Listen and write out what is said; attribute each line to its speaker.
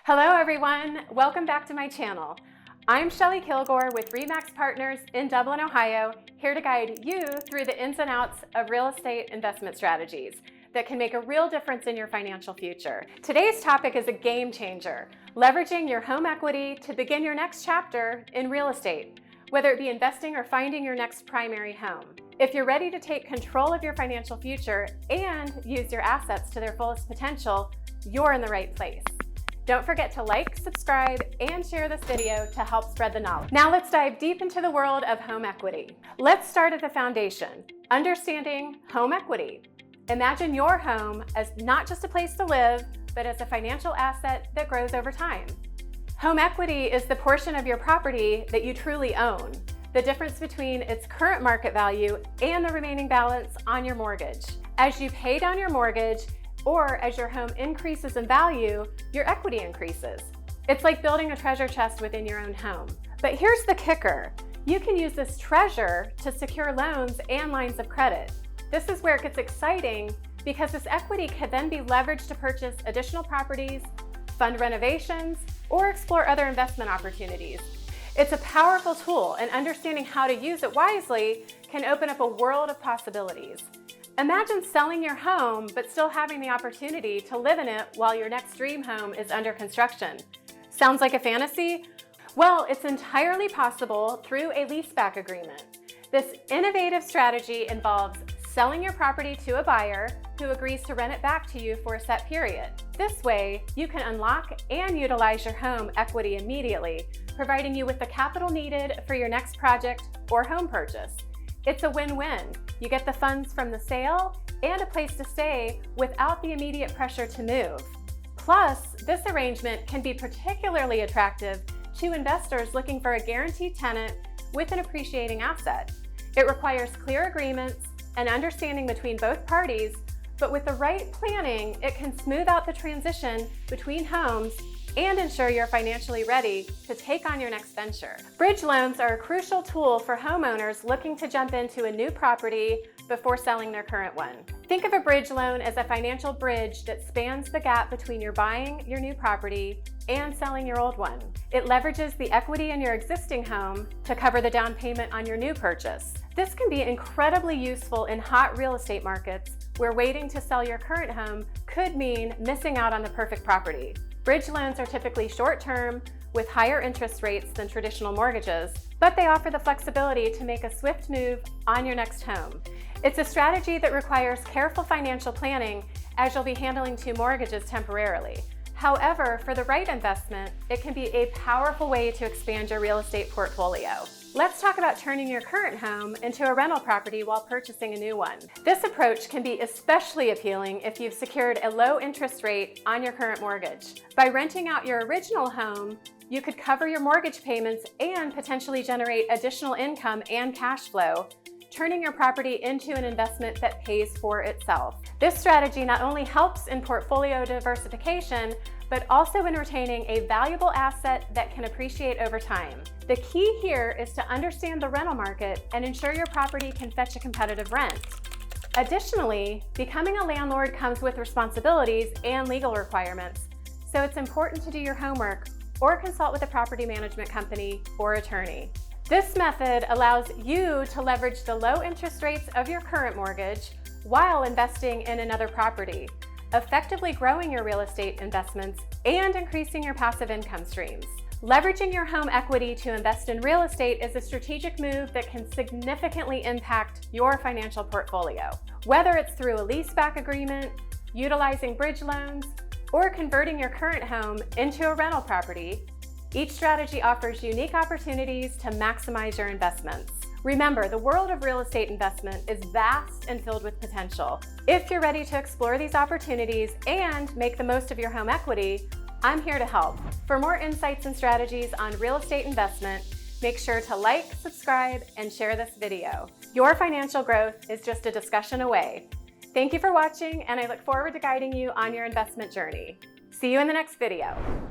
Speaker 1: Hello everyone, welcome back to my channel. I'm Shelley Kilgore with RE/MAX Partners in Dublin, Ohio, here to guide you through the ins and outs of real estate investment strategies that can make a real difference in your financial future. Today's topic is a game changer, leveraging your home equity to begin your next chapter in real estate, whether it be investing or finding your next primary home. If you're ready to take control of your financial future and use your assets to their fullest potential, you're in the right place. Don't forget to like, subscribe, and share this video to help spread the knowledge. Now let's dive deep into the world of home equity. Let's start at the foundation, understanding home equity. Imagine your home as not just a place to live, but as a financial asset that grows over time. Home equity is the portion of your property that you truly own, the difference between its current market value and the remaining balance on your mortgage. As you pay down your mortgage, or as your home increases in value, your equity increases. It's like building a treasure chest within your own home. But here's the kicker. You can use this treasure to secure loans and lines of credit. This is where it gets exciting because this equity can then be leveraged to purchase additional properties, fund renovations, or explore other investment opportunities. It's a powerful tool, and understanding how to use it wisely can open up a world of possibilities. Imagine selling your home, but still having the opportunity to live in it while your next dream home is under construction. Sounds like a fantasy? Well, it's entirely possible through a leaseback agreement. This innovative strategy involves selling your property to a buyer who agrees to rent it back to you for a set period. This way, you can unlock and utilize your home equity immediately, providing you with the capital needed for your next project or home purchase. It's a win-win. You get the funds from the sale and a place to stay without the immediate pressure to move. Plus, this arrangement can be particularly attractive to investors looking for a guaranteed tenant with an appreciating asset. It requires clear agreements and understanding between both parties, but with the right planning, it can smooth out the transition between homes and ensure you're financially ready to take on your next venture. Bridge loans are a crucial tool for homeowners looking to jump into a new property before selling their current one. Think of a bridge loan as a financial bridge that spans the gap between your buying your new property and selling your old one. It leverages the equity in your existing home to cover the down payment on your new purchase. This can be incredibly useful in hot real estate markets where waiting to sell your current home could mean missing out on the perfect property. Bridge loans are typically short-term with higher interest rates than traditional mortgages, but they offer the flexibility to make a swift move on your next home. It's a strategy that requires careful financial planning as you'll be handling two mortgages temporarily. However, for the right investment, it can be a powerful way to expand your real estate portfolio. Let's talk about turning your current home into a rental property while purchasing a new one. This approach can be especially appealing if you've secured a low interest rate on your current mortgage. By renting out your original home, you could cover your mortgage payments and potentially generate additional income and cash flow, turning your property into an investment that pays for itself. This strategy not only helps in portfolio diversification, but also in retaining a valuable asset that can appreciate over time. The key here is to understand the rental market and ensure your property can fetch a competitive rent. Additionally, becoming a landlord comes with responsibilities and legal requirements, so it's important to do your homework or consult with a property management company or attorney. This method allows you to leverage the low interest rates of your current mortgage while investing in another property, effectively growing your real estate investments and increasing your passive income streams. Leveraging your home equity to invest in real estate is a strategic move that can significantly impact your financial portfolio. Whether it's through a leaseback agreement, utilizing bridge loans, or converting your current home into a rental property, each strategy offers unique opportunities to maximize your investments. Remember, the world of real estate investment is vast and filled with potential. If you're ready to explore these opportunities and make the most of your home equity, I'm here to help. For more insights and strategies on real estate investment, make sure to like, subscribe, and share this video. Your financial growth is just a discussion away. Thank you for watching, and I look forward to guiding you on your investment journey. See you in the next video.